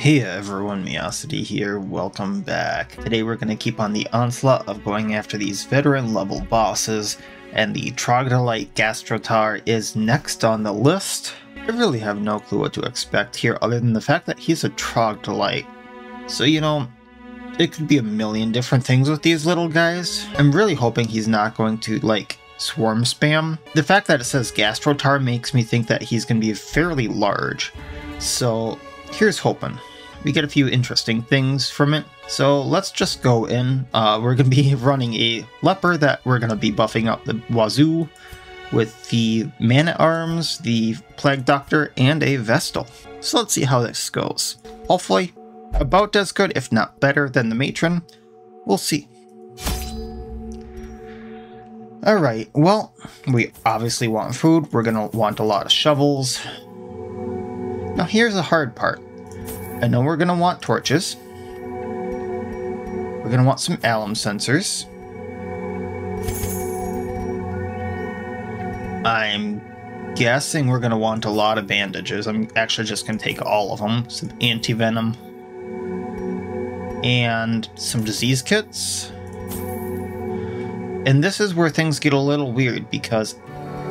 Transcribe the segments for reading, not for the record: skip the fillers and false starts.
Hey everyone, Miacidae here, welcome back. Today we're going to keep on the onslaught of going after these veteran level bosses, and the Troglodyte Gastrosaur is next on the list. I really have no clue what to expect here other than the fact that he's a Troglodyte. So you know, it could be a million different things with these little guys. I'm really hoping he's not going to like swarm spam. The fact that it says Gastrosaur makes me think that he's going to be fairly large. So here's hoping. We get a few interesting things from it. So let's just go in. We're going to be running a Leper that we're going to be buffing up the wazoo with the Man-at-Arms, the Plague Doctor, and a Vestal. So let's see how this goes. Hopefully about as good, if not better, than the Matron. We'll see. Alright, well, we obviously want food. We're going to want a lot of shovels. Now here's the hard part. I know we're going to want torches. We're going to want some alum sensors. I'm guessing we're going to want a lot of bandages. I'm actually just going to take all of them. Some anti-venom. And some disease kits. And this is where things get a little weird because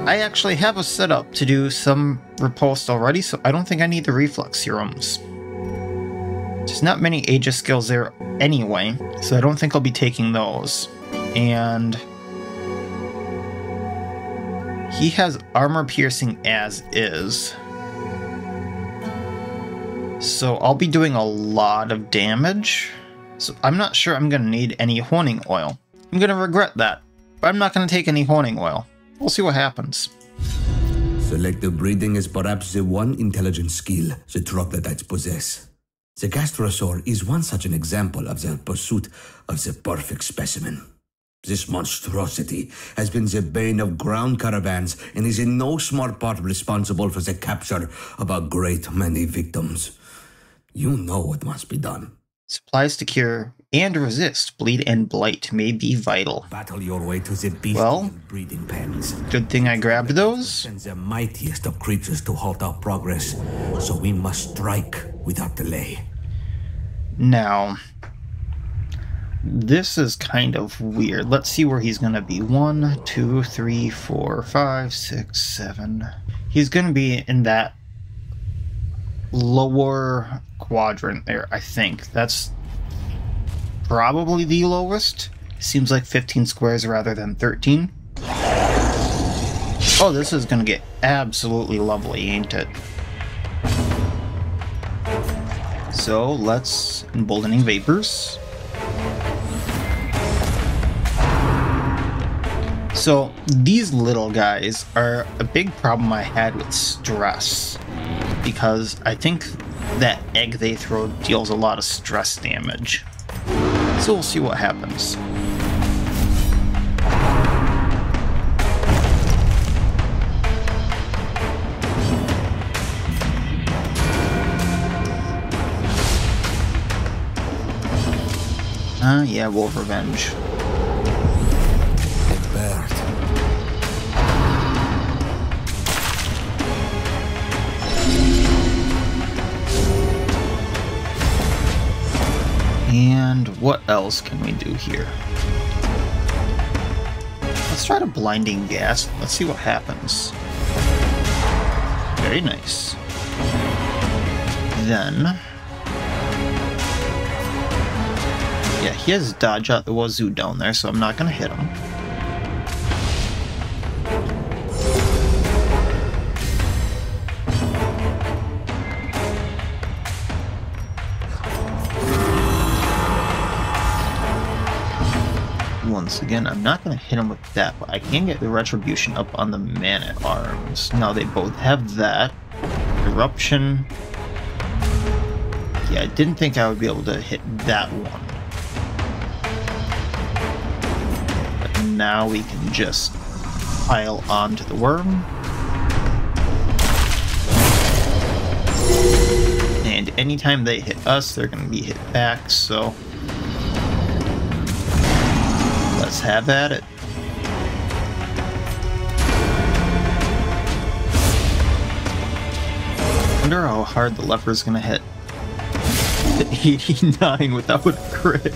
I actually have a setup to do some riposte already, so I don't think I need the reflux serums. There's not many Aegis skills there anyway, so I don't think I'll be taking those. And he has armor piercing as is. So I'll be doing a lot of damage. So I'm not sure I'm going to need any honing oil. I'm going to regret that, but I'm not going to take any honing oil. We'll see what happens. Selective breeding is perhaps the one intelligent skill the Troglodytes possess. The Gastrosaur is one such an example of their pursuit of the perfect specimen. This monstrosity has been the bane of ground caravans and is in no small part responsible for the capture of a great many victims. You know what must be done. Supplies to cure and resist bleed and blight may be vital. Battle your way to the beast breeding pens. Good thing I grabbed those. Sends the mightiest of creatures to halt our progress, so we must strike without delay. Now, this is kind of weird. Let's see where he's going to be. 1, 2, 3, 4, 5, 6, 7. He's going to be in that lower quadrant there, I think. That's probably the lowest. Seems like 15 squares rather than 13. Oh, this is going to get absolutely lovely, ain't it? So let's emboldening vapors. So these little guys are a big problem I had with stress, because I think that egg they throw deals a lot of stress damage. So we'll see what happens. Yeah, Wolf Revenge. And what else can we do here? Let's try to blinding gas. Let's see what happens. Very nice. Then, yeah, he has dodge out the wazoo down there, so I'm not going to hit him. Once again, I'm not going to hit him with that, but I can get the Retribution up on the Man-at-Arms. Now they both have that. Eruption. Yeah, I didn't think I would be able to hit that one. But now we can just pile onto the worm. And anytime they hit us, they're going to be hit back, so let's have at it. Wonder how hard the Leper's gonna hit. 89 without a crit.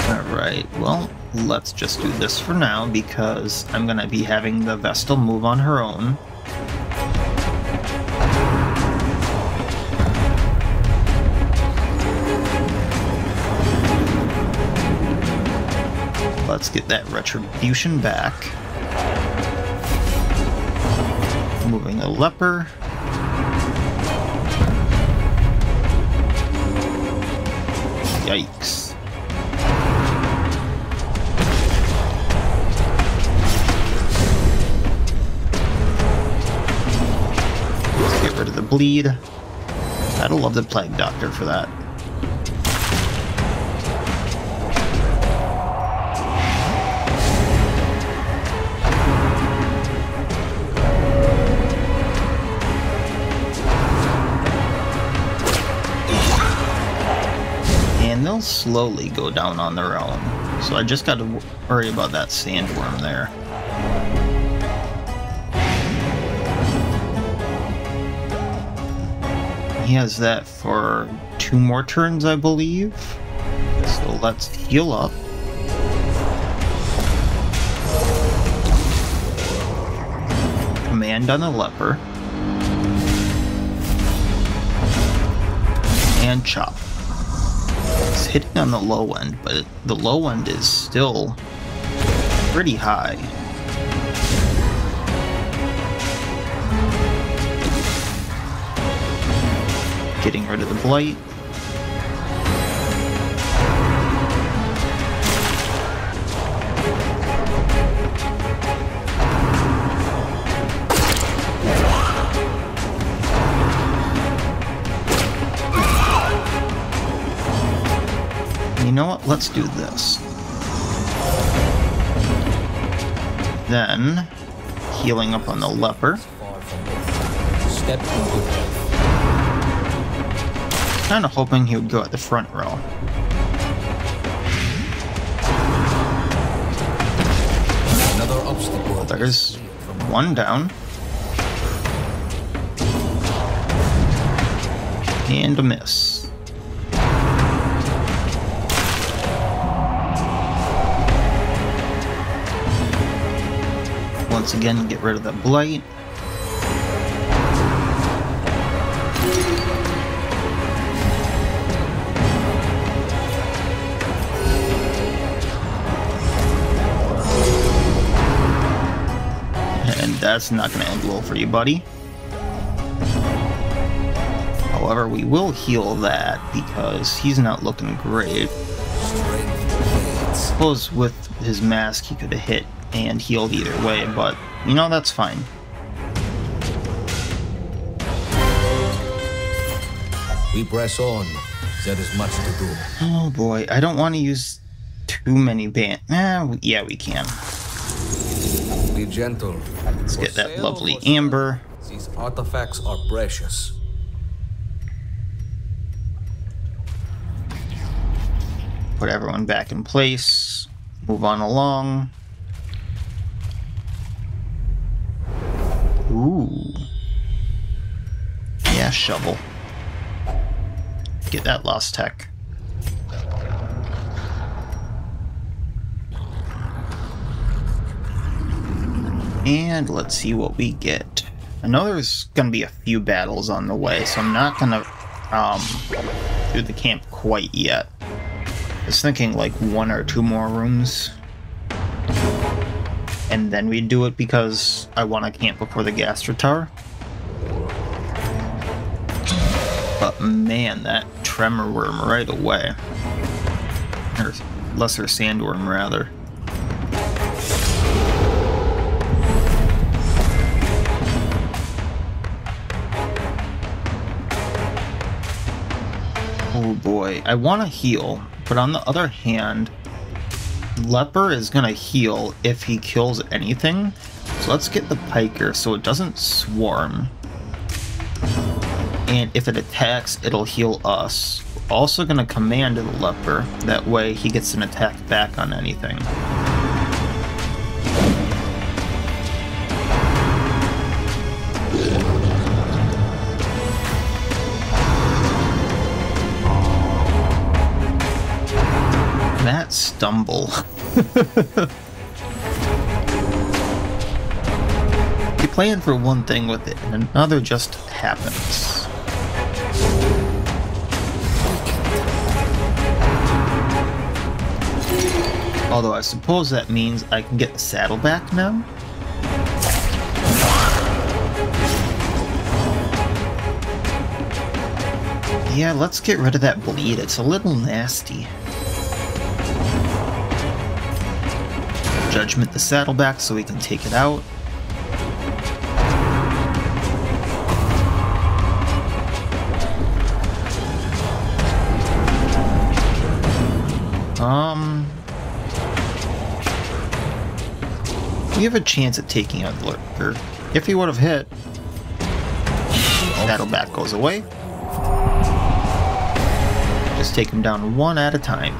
Alright, well, let's just do this for now because I'm gonna be having the Vestal move on her own. Let's get that retribution back. Moving a Leper. Yikes. Let's get rid of the bleed. I'd love the Plague Doctor for that. And they'll slowly go down on their own. So I just got to worry about that Sandwurm there. He has that for 2 more turns, I believe. So let's heal up. Command on the Leper. And chop. It's hitting on the low end, but the low end is still pretty high. Getting rid of the blight. You know what? Let's do this. Then, healing up on the Leper. Step into Kind of hoping he would go at the front row. another obstacle. There's one down. And a miss. Once again, get rid of the blight. And that's not going to end well for you, buddy. However, we will heal that because he's not looking great. I suppose with his mask he could have hit and healed either way, but you know, that's fine. We press on. There is much to do. Oh boy, I don't want to use too many yeah, we can. Be gentle. Let's get that lovely amber. These artifacts are precious. Put everyone back in place. Move on along. Ooh. Yeah, shovel. Get that lost tech. And let's see what we get. I know there's gonna be a few battles on the way, so I'm not gonna do the camp quite yet. I was thinking like 1 or 2 more rooms. And then we do it because I want to camp before the Gastrotar. But man, that Tremor Worm right away. Or Lesser Sandworm, rather. Oh boy, I want to heal, but on the other hand, Leper is going to heal if he kills anything. So let's get the Piker so it doesn't swarm. And if it attacks, it'll heal us. We're also going to command the Leper. That way he gets an attack back on anything. That stumble. You plan for one thing with it, and another just happens. Although I suppose that means I can get the saddle back now? Yeah, let's get rid of that bleed. It's a little nasty. Judgment the saddle back so we can take it out. We have a chance at taking out the Leper. If he would have hit, saddle back goes away. Just take him down one at a time.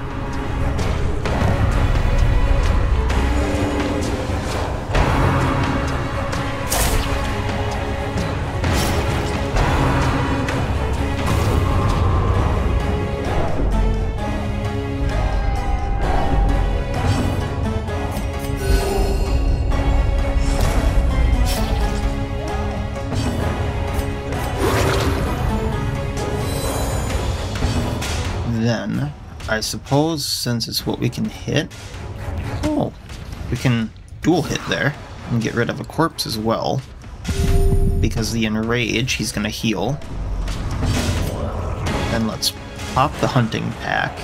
Then, I suppose, since it's what we can hit, oh, we can dual hit there and get rid of a corpse as well. Because the enrage, he's gonna heal. Then let's pop the hunting pack.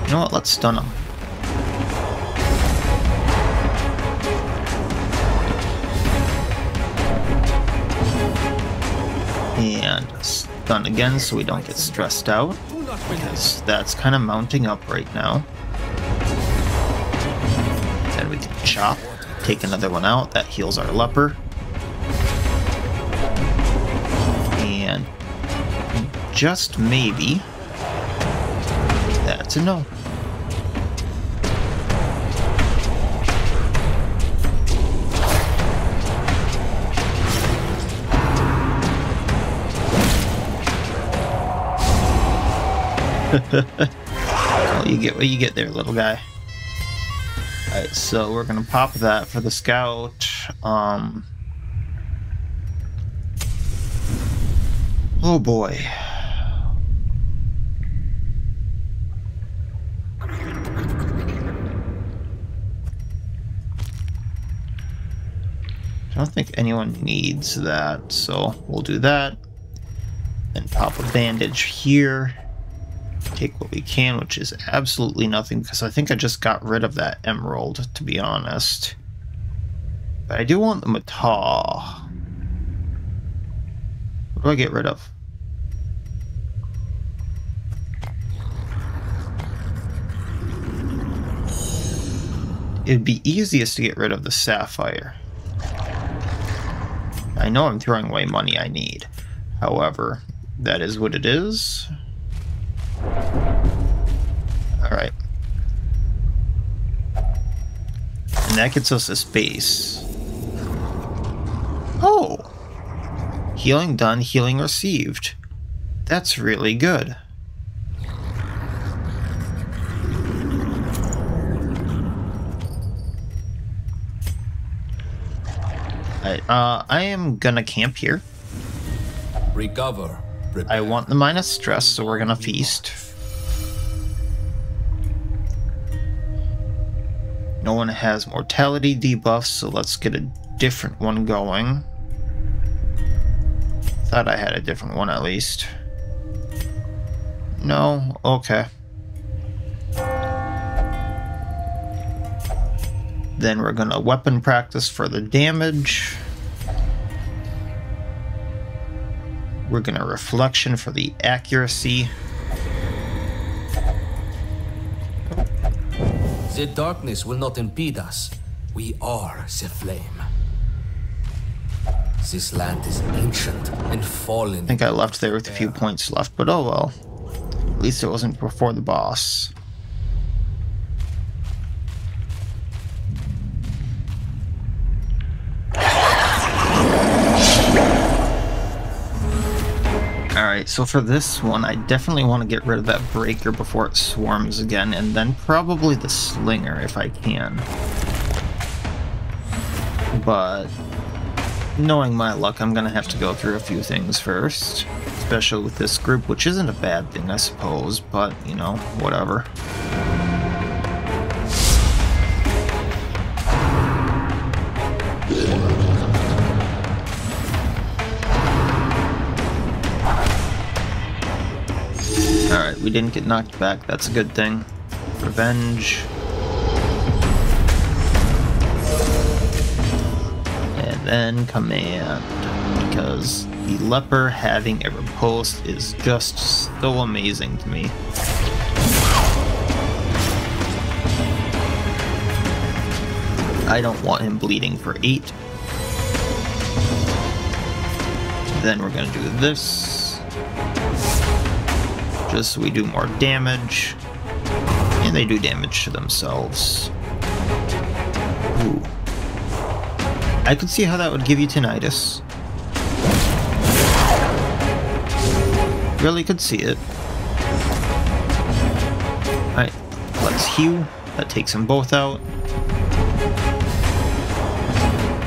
You know what? Let's stun him. And stun again so we don't get stressed out, because that's kind of mounting up right now. Then we can chop, take another one out. That heals our Leper. And just maybe, that's a no. Well, you get what you get there, little guy. Alright, so we're gonna pop that for the scout. Oh boy. I don't think anyone needs that, so we'll do that. Then pop a bandage here. Take what we can, which is absolutely nothing, because I think I just got rid of that emerald, to be honest. But I do want the Macaw. What do I get rid of? It'd be easiest to get rid of the sapphire. I know I'm throwing away money I need. However, that is what it is. Alright. And that gets us a space. Oh! Healing done, healing received. That's really good. I am gonna camp here. Recover. I want the minus stress, so we're gonna feast. No one has mortality debuffs, so let's get a different one going. Thought I had a different one at least. No? Okay. Then we're gonna weapon practice for the damage. We're gonna reflection for the accuracy. The darkness will not impede us. We are the flame. This land is ancient and fallen. I think I left there with a few points left, but oh well. At least it wasn't before the boss. Alright, so for this one, I definitely want to get rid of that breaker before it swarms again, and then probably the slinger if I can. But knowing my luck, I'm going to have to go through a few things first. Especially with this group, which isn't a bad thing, I suppose, but, you know, whatever. Alright, we didn't get knocked back, that's a good thing. Revenge. And then command, because the Leper having a riposte is just so amazing to me. I don't want him bleeding for 8. Then we're gonna do this, just so we do more damage, and they do damage to themselves. Ooh. I could see how that would give you tinnitus. Really could see it. Alright, let's heal. That takes them both out.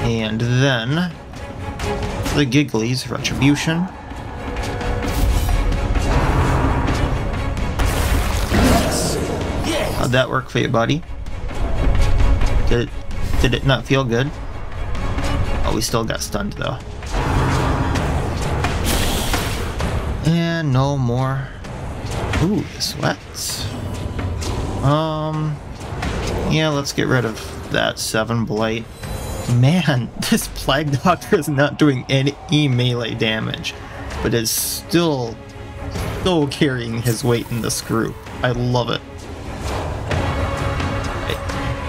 And then the Gigglies, Retribution. How'd that work for you, buddy? Did it not feel good? Oh, we still got stunned though. And no more. Ooh, the sweats. Yeah, let's get rid of that 7 blight. Man, this Plague Doctor is not doing any melee damage, but is still carrying his weight in this group. I love it.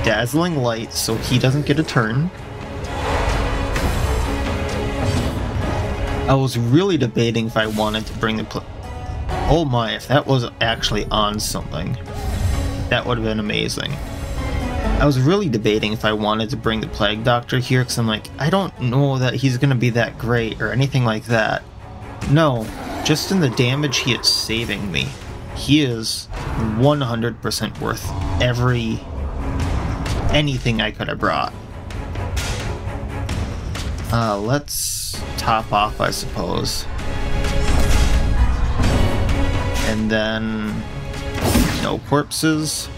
Dazzling Light, so he doesn't get a turn. I was really debating if I wanted to bring the oh my, if that was actually on something, that would have been amazing. I was really debating if I wanted to bring the Plague Doctor here, because I'm like, I don't know that he's going to be that great or anything like that. No, just in the damage he is saving me. He is 100% worth anything I could have brought. Let's top off, I suppose. And then no corpses.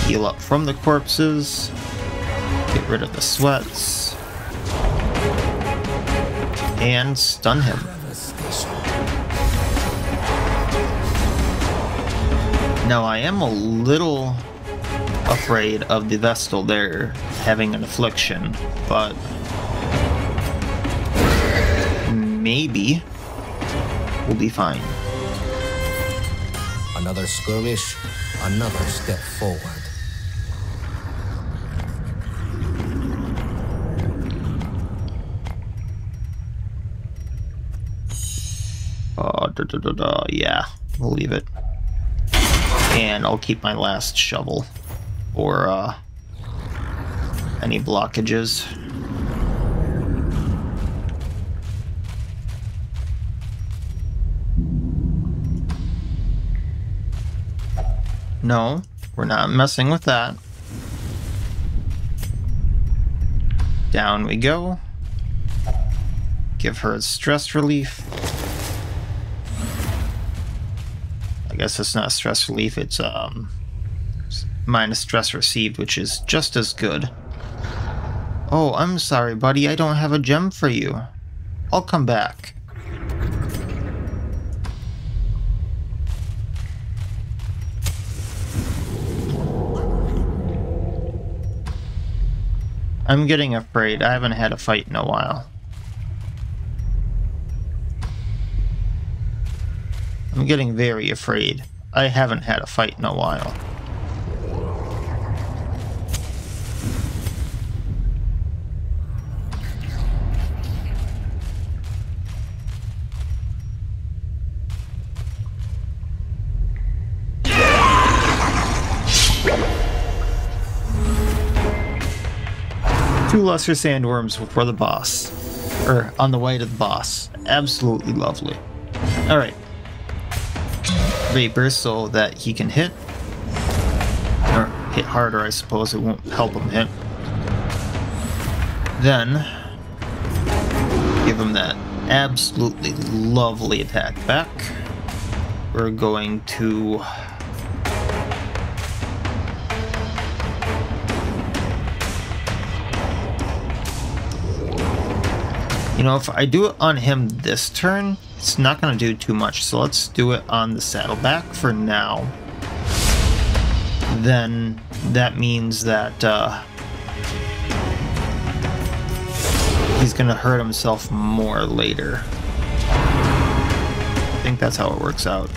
Heal up from the corpses. Get rid of the sweats. And stun him. Now I am a little afraid of the Vestal there having an affliction, but maybe we'll be fine. Another skirmish, another step forward. Yeah, we'll leave it. And I'll keep my last shovel for any blockages. No, we're not messing with that. Down we go. Give her a stress relief. I guess it's not stress relief, it's minus stress received, which is just as good. Oh, I'm sorry, buddy, I don't have a gem for you. I'll come back. I'm getting afraid. I haven't had a fight in a while. I'm getting very afraid. I haven't had a fight in a while. Two lesser sandworms before the boss. Or on the way to the boss. Absolutely lovely. Alright. Leper so that he can hit. Or hit harder, I suppose. It won't help him hit. Then give him that absolutely lovely attack back. We're going to you know, if I do it on him this turn, it's not going to do too much. So let's do it on the saddleback for now. Then that means that he's going to hurt himself more later. I think that's how it works out.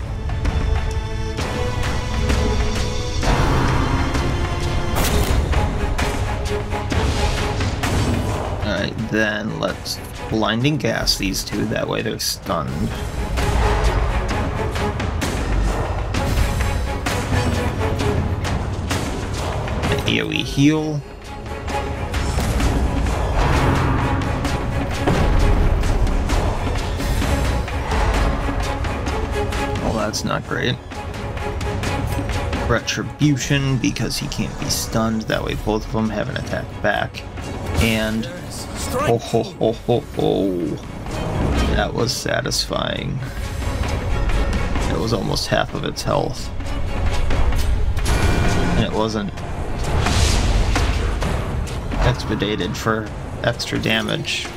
Alright, then let's blinding gas these two, that way they're stunned. The AoE heal. Well, that's not great. Retribution, because he can't be stunned, that way both of them have an attack back. And oh ho ho ho ho. That was satisfying. It was almost half of its health. And it wasn't expedited for extra damage.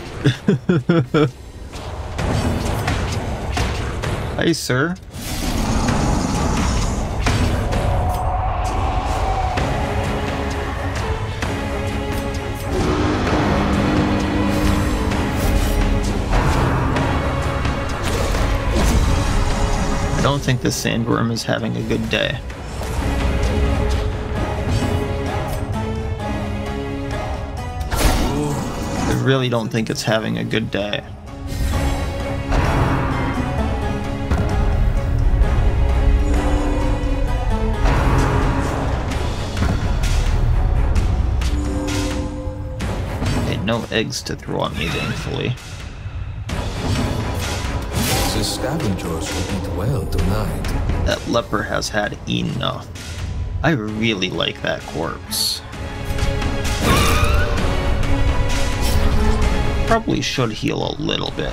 Hi, sir. I don't think the sandworm is having a good day. I really don't think it's having a good day. Okay, no eggs to throw at me, thankfully. The scavengers will eat well tonight. That leper has had enough. I really like that corpse. Probably should heal a little bit.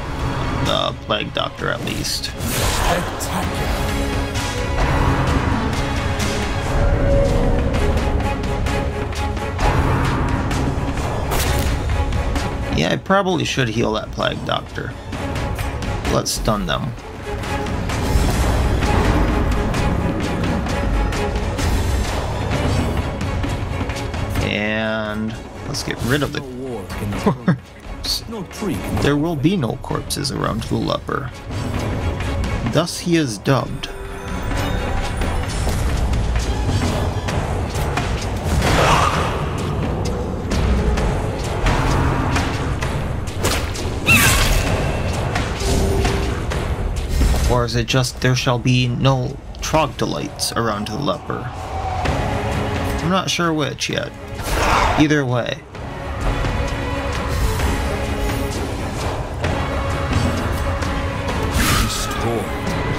The plague doctor, at least. Yeah, I probably should heal that plague doctor. Let's stun them. And let's get rid of the corpse. There will be no corpses around the leper. Thus he is dubbed. Or is it just there shall be no troglodytes around the leper? I'm not sure which yet. Either way.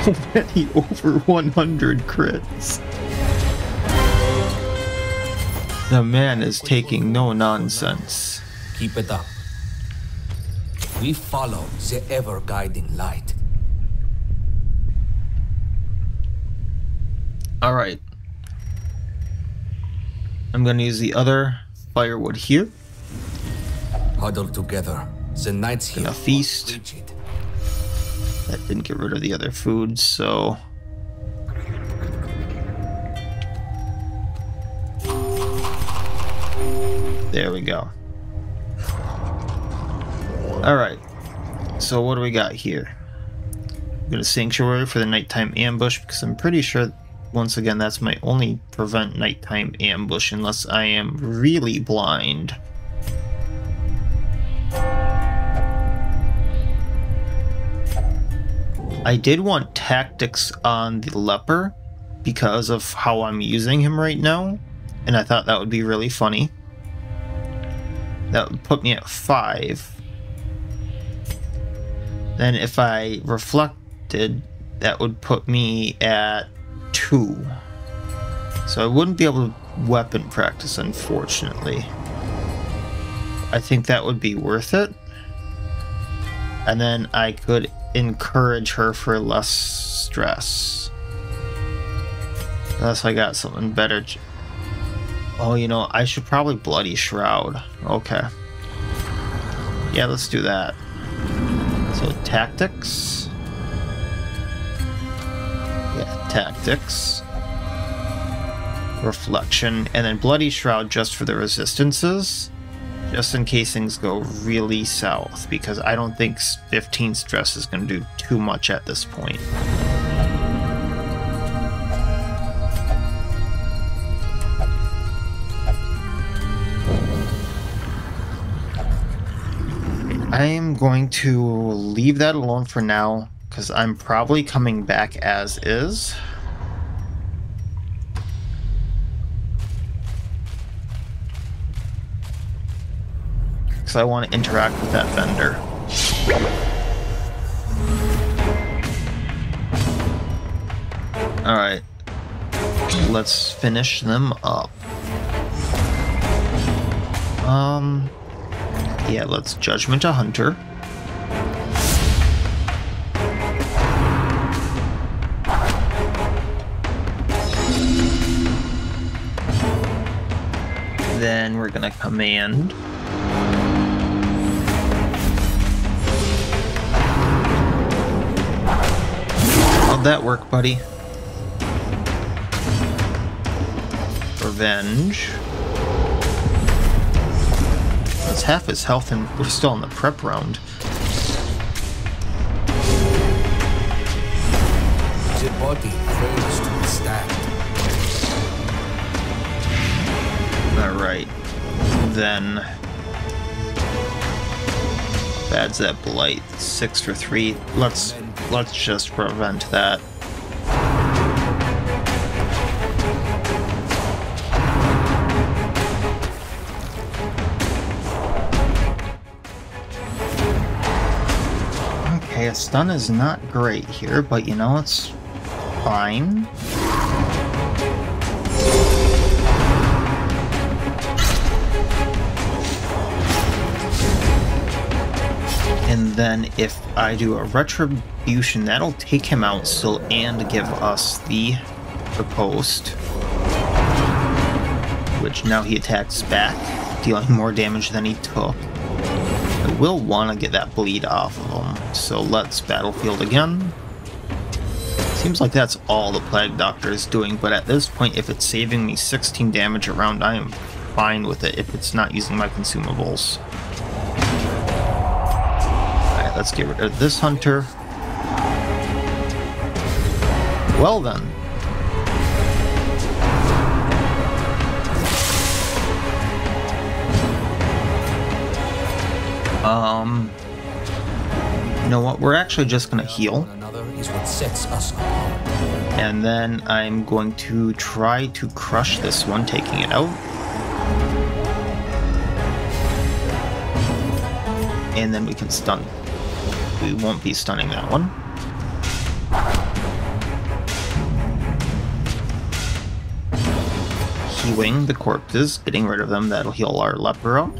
Already over 100 crits. The man is taking no nonsense. Keep it up. We follow the ever-guiding light. Alright. I'm gonna use the other firewood here. Huddle together. The night's here. Gonna feast. That didn't get rid of the other food, so... There we go. Alright. So what do we got here? I'm going to Sanctuary for the nighttime ambush because I'm pretty sure, once again, that's my only prevent nighttime ambush unless I am really blind. I did want tactics on the Leper because of how I'm using him right now, and I thought that would be really funny. That would put me at 5. Then if I reflected, that would put me at 2. So I wouldn't be able to weapon practice, unfortunately. I think that would be worth it. And then I could encourage her for less stress. Unless I got something better. Oh, you know, I should probably Bloody Shroud. Okay. Yeah, let's do that. So, tactics. Yeah, tactics. Reflection. And then Bloody Shroud just for the resistances. Just in case things go really south. Because I don't think 15 stress is going to do too much at this point. I'm going to leave that alone for now, because I'm probably coming back as is. Because I want to interact with that vendor. Alright. Let's finish them up. Yeah, let's Judgment a Hunter. Then we're gonna command. How'd that work, buddy? Revenge. That's half his health and we're still in the prep round. The body fails to withstand. Alright. Then adds that blight. 6 for 3. Let's just prevent that. Okay, a stun is not great here, but you know, it's fine. And then if I do a retribution, that'll take him out still and give us the post. Which now he attacks back, dealing more damage than he took. I will want to get that bleed off of him, so let's battlefield again. Seems like that's all the Plague Doctor is doing, but at this point, if it's saving me 16 damage a round, I am fine with it if it's not using my consumables. Alright, let's get rid of this hunter. Well then. You know what? We're actually just gonna heal. Is what sets us apart. And then I'm going to try to crush this one, taking it out. And then we can stun. We won't be stunning that one. Healing the corpses, getting rid of them, that'll heal our leper up.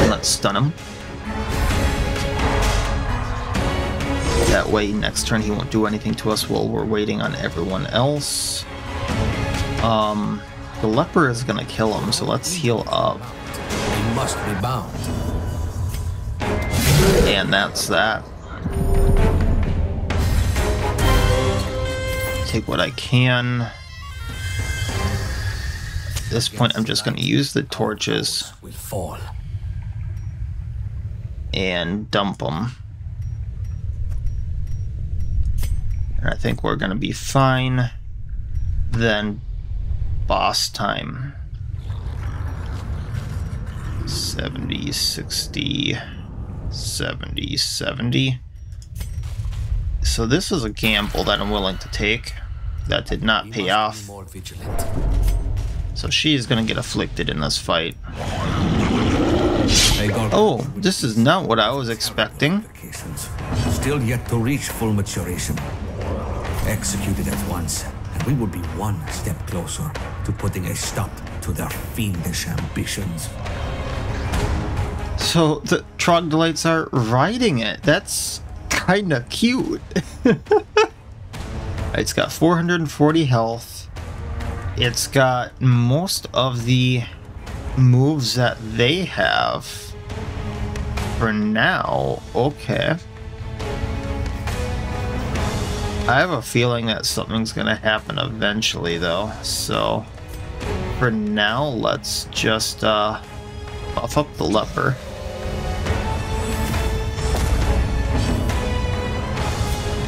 And let's stun him. That way, next turn he won't do anything to us while we're waiting on everyone else. The leper is gonna kill him, so let's heal up. We must be bound. And that's that. Take what I can. At this point, I'm just gonna use the torches Will fall. and dump them. And I think we're going to be fine. Then boss time. 70, 60, 70, 70. So this is a gamble that I'm willing to take. That did not pay off. So she is going to get afflicted in this fight. Oh, this is not what I was expecting. Still yet to reach full maturation. Executed at once, and we would be one step closer to putting a stop to their fiendish ambitions. So the Troglodytes are riding it. That's kind of cute. It's got 440 health. It's got most of the moves that they have for now. Okay. I have a feeling that something's gonna happen eventually though, so for now let's just buff up the Leper.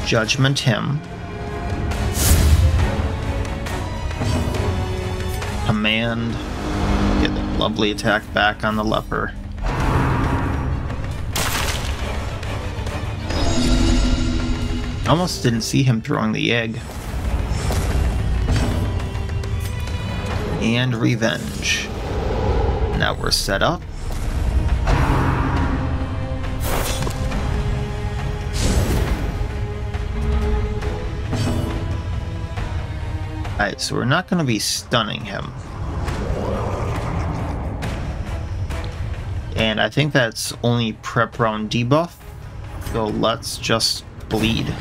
Judgment him. Command. Get the lovely attack back on the Leper. Almost didn't see him throwing the egg. And revenge. Now we're set up. Alright, so we're not going to be stunning him. And I think that's only prep round debuff. So let's just bleed.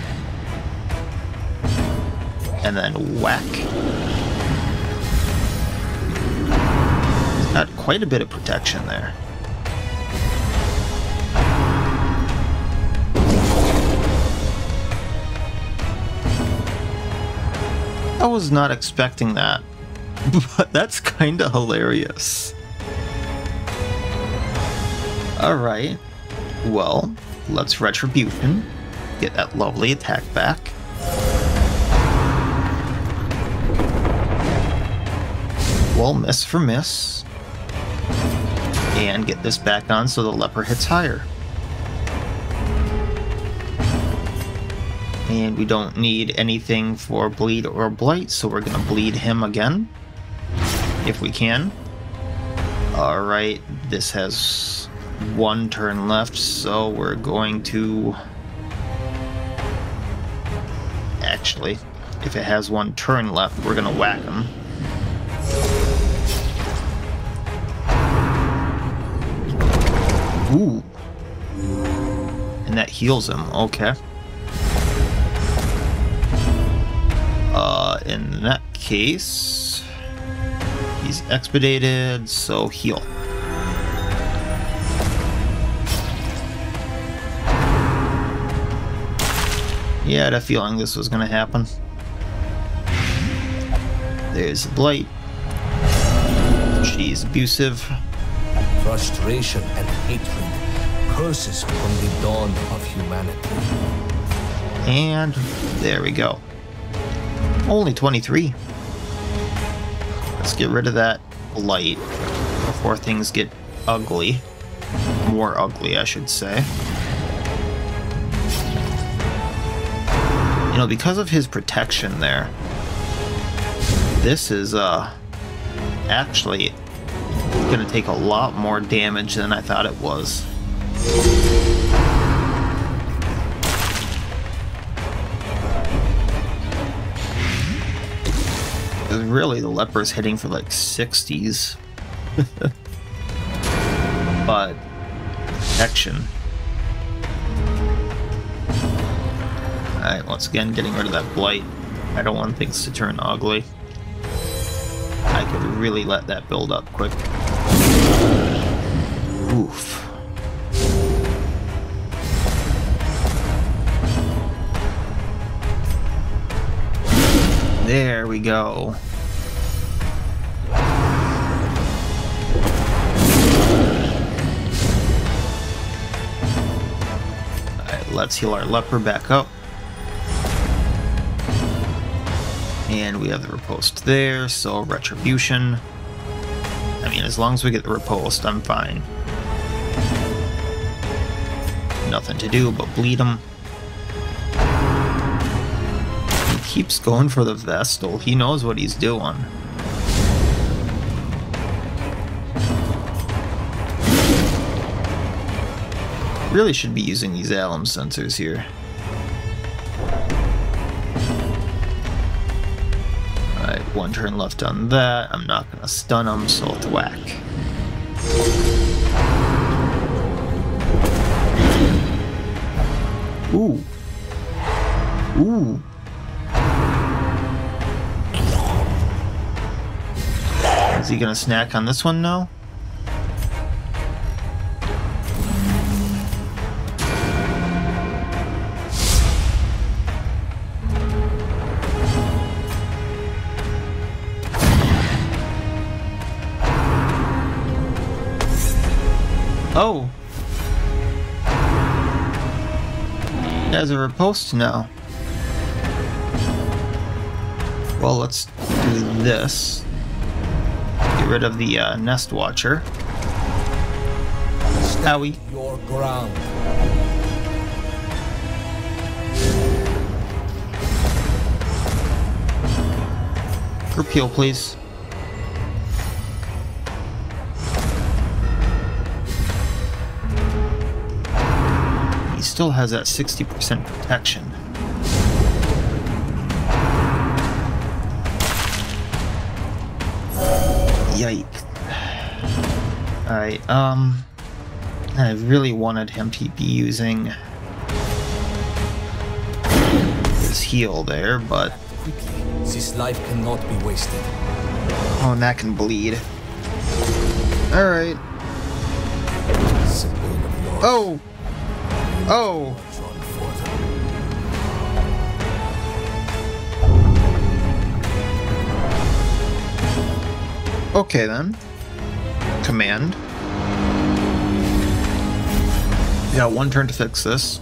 And then whack. Got quite a bit of protection there. I was not expecting that, but that's kind of hilarious. Alright, well, let's Retribution. Get that lovely attack back. Well, miss for miss. And get this back on so the Leper hits higher. And we don't need anything for bleed or blight, so we're gonna bleed him again. If we can. Alright, this has one turn left, so we're going to... Actually, if it has one turn left, we're gonna whack him. Ooh. And that heals him, okay. In that case, he's expedited, so heal. Yeah, I had a feeling this was going to happen. There's Blight. She's abusive. Frustration and hatred, curses from the dawn of humanity. And there we go. Only 23. Let's get rid of that Blight before things get ugly. More ugly, I should say. You know, because of his protection there, this is actually gonna take a lot more damage than I thought it was. Really, the Leper's hitting for like 60s. But protection. Alright, once again, getting rid of that Blight. I don't want things to turn ugly. I could really let that build up quick. Oof. There we go. Alright, let's heal our Leper back up. And we have the riposte there, so retribution. I mean, as long as we get the riposte, I'm fine. Nothing to do but bleed him. He keeps going for the Vestal. He knows what he's doing. Really should be using these alum sensors here. Alright, one turn left on that. I'm not gonna stun him, so thwack. Ooh. Ooh. Is he gonna snack on this one now? Oh! There's a riposte now. Well, let's do this. Get rid of the Nest Watcher. Owie. Your ground. Group heal, please. He still has that 60% protection. Yikes. Alright, I really wanted him to be using his heal there, but... This life cannot be wasted. Oh, and that can bleed. Alright. Oh! Oh! Okay then. Command. We got one turn to fix this.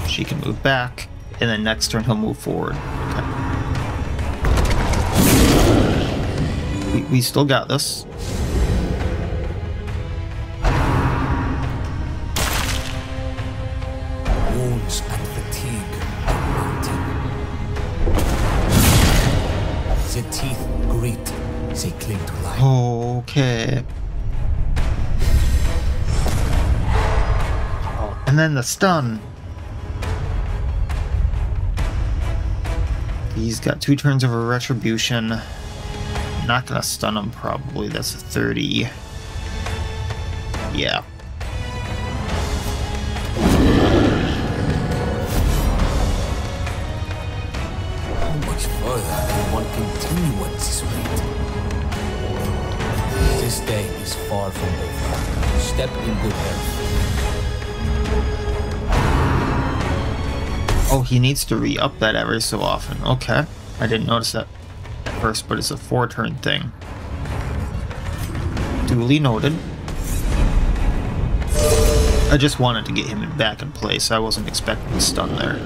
She can move back, and then next turn he'll move forward. Okay. We still got this. Wounds and fatigue are mounting. The teeth grit, they cling to life. Okay. And then the stun. He's got 2 turns of a retribution. Not gonna stun him probably. That's a 30. Yeah. How much further can one continue at this rate? This day is far from over. Step in good health. Oh, he needs to re-up that every so often. Okay. I didn't notice that at first, but it's a 4-turn thing. Duly noted. I just wanted to get him back in place. I wasn't expecting the stun there.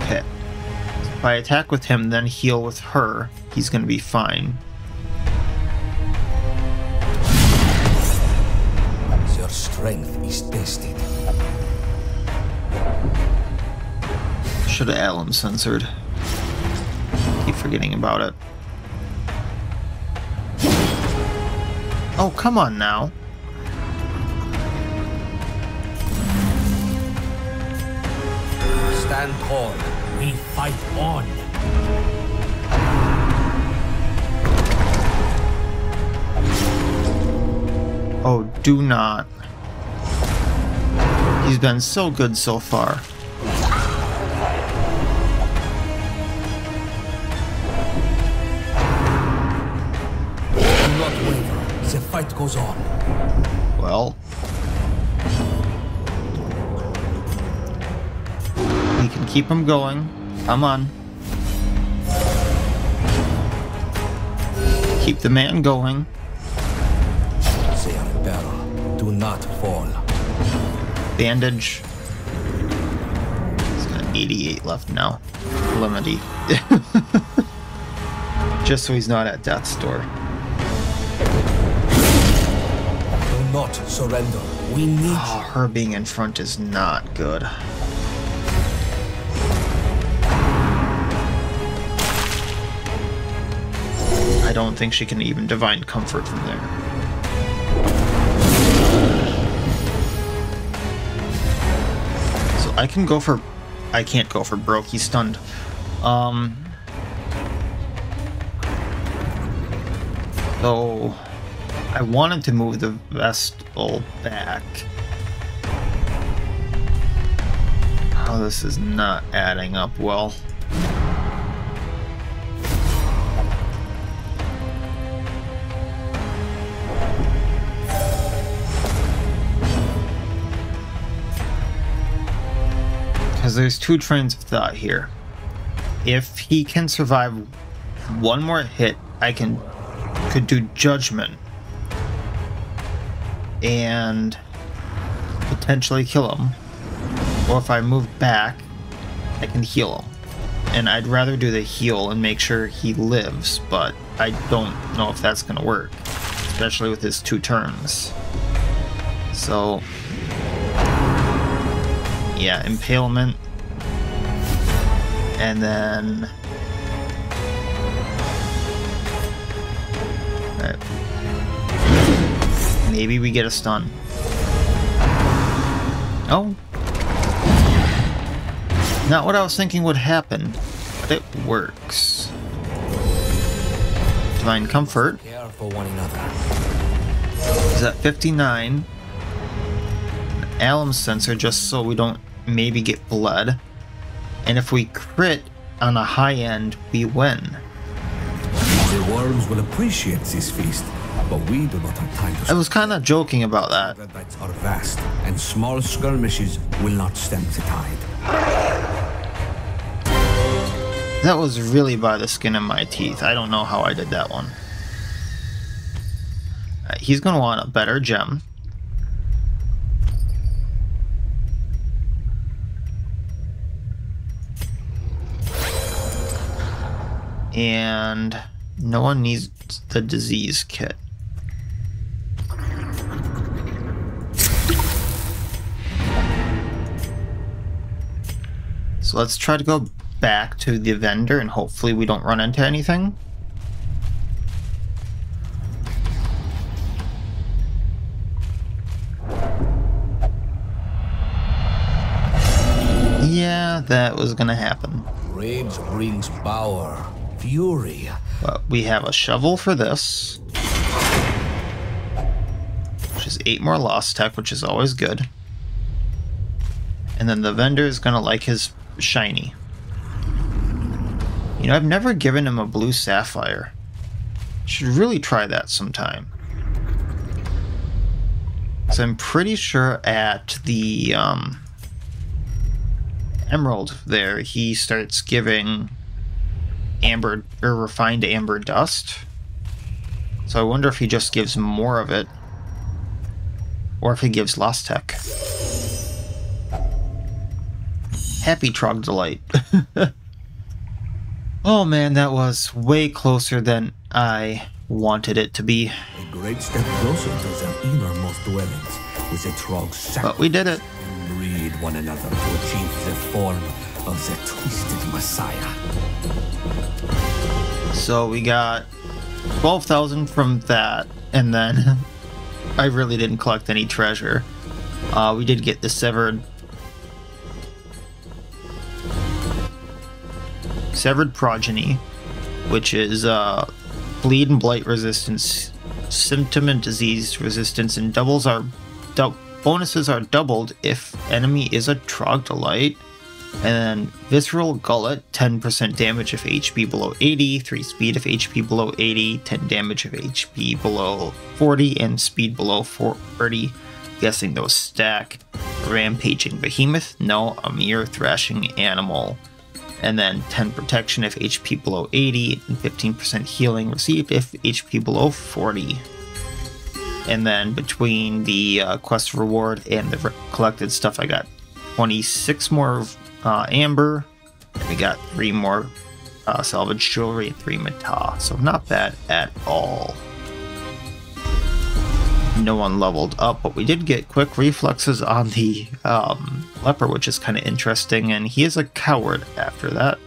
Okay. If I attack with him, then heal with her, he's going to be fine. Strength is tested. Should have alum censored. Keep forgetting about it. Oh, come on now. Stand tall. We fight on. Oh, do not. He's been so good so far. Do not waver. The fight goes on. Well. We can keep him going. Come on. Keep the man going. They are in peril. Do not fall. Bandage. He's got 88 left now. Calamity. Just so he's not at death's door. Do not surrender. We need Oh, her being in front is not good. I don't think she can even divine comfort from there. So I can go for... I can't go for broke, he's stunned. So I wanted to move the Vestal back. Oh, this is not adding up well. Because there's two trains of thought here. If he can survive one more hit, I could do Judgment and potentially kill him. Or if I move back, I can heal him. And I'd rather do the heal and make sure he lives, but I don't know if that's gonna work, especially with his 2 turns. So yeah, impalement, and then maybe we get a stun. Oh, not what I was thinking would happen, but it works. Divine Comfort. care for one another. He's at 59. An alum sensor just so we don't maybe get blood. And if we crit on a high end, we win. The worms will appreciate this feast, but we do not have time to... I was kind of joking about that. Troglodytes are vast, and small skirmishes will not stem the tide. That was really by the skin of my teeth. I don't know how I did that one. He's going to want a better gem. And no one needs the disease kit. So let's try to go back to the vendor and hopefully we don't run into anything. Yeah, that was gonna happen. Rage brings power, fury. But we have a shovel for this, which is 8 more lost tech, which is always good. And then the vendor is gonna like his shiny. You know, I've never given him a blue sapphire. Should really try that sometime. So I'm pretty sure at the Emerald there, he starts giving amber or refined amber dust. So I wonder if he just gives more of it, or if he gives lost tech. Happy Troglodyte. Oh man, that was way closer than I wanted it to be. A great step closer to their innermost dwellings with the Trogs. But we did it. Breed one another to achieve the form of the twisted Messiah. So we got 12,000 from that, and then I really didn't collect any treasure. We did get the severed progeny, which is bleed and blight resistance, symptom and disease resistance, and bonuses are doubled if enemy is a troglodyte. And then visceral gullet, 10% damage if HP below 80, 3 speed if HP below 80, 10 damage if HP below 40, and speed below 40. Guessing those stack. Rampaging behemoth, no, a mere thrashing animal. and then 10 protection if HP below 80, and 15% healing received if HP below 40. And then between the quest reward and the collected stuff, I got 26 more amber. We got 3 more salvage jewelry and 3 mata, so not bad at all. No one leveled up, but we did get quick reflexes on the Leper, which is kind of interesting, and he is a coward after that.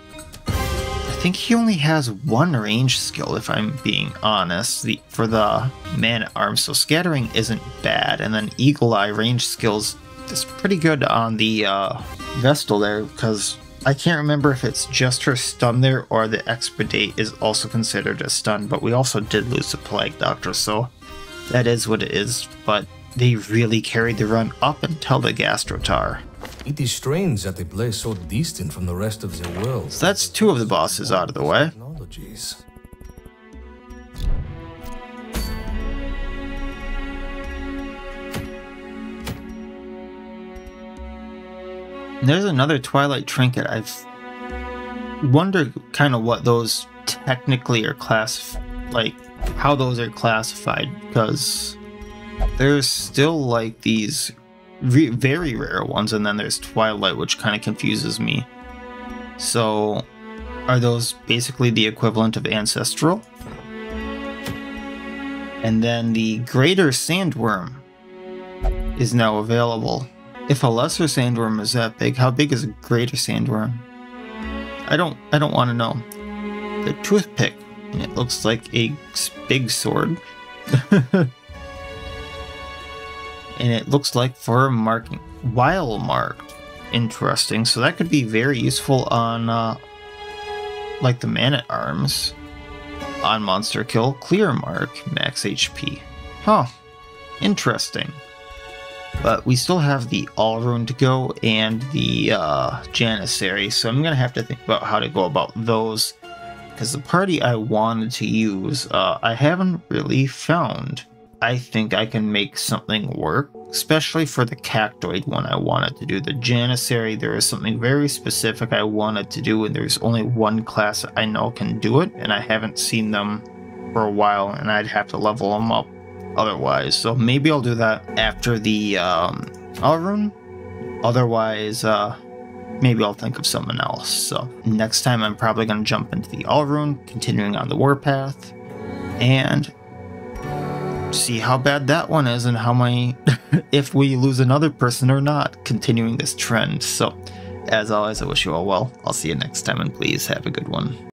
I think he only has 1 range skill, if I'm being honest, for the man-at-arms, so scattering isn't bad, and then Eagle Eye range skills is pretty good on the Vestal there, because I can't remember if it's just her stun there or the Expedite is also considered a stun, but we also did lose the Plague Doctor, so that is what it is, but they really carried the run up until the Gastrotar. It is strange that they play so distant from the rest of the world. So that's 2 of the bosses out of the way. Technologies. And there's another Twilight Trinket. I've wondered kind of what those technically are like how those are classified, because there's still like these very rare ones, and then there's Twilight, which kind of confuses me. So are those basically the equivalent of Ancestral? And then the Greater Sandwurm is now available. If a Lesser Sandworm is that big, how big is a Greater Sandworm? I don't want to know. The Toothpick, and it looks like a big sword. And it looks like for marking, while marked. Interesting, so that could be very useful on like the man-at-arms. On monster kill, clear mark, max HP. Huh, interesting. But we still have the All-Rune to go and the Janissary, so I'm going to have to think about how to go about those. Because the party I wanted to use, I haven't really found. I think I can make something work, especially for the Cactoid one I wanted to do. The Janissary, there is something very specific I wanted to do, and there's only 1 class I know can do it, and I haven't seen them for a while, and I'd have to level them up otherwise. So maybe I'll do that after the All-Rune. Otherwise, maybe I'll think of something else. So next time I'm probably going to jump into the All-Rune, continuing on the Warpath, and see how bad that one is and how many, if we lose another person or not, continuing this trend. So as always, I wish you all well. I'll see you next time, and please have a good one.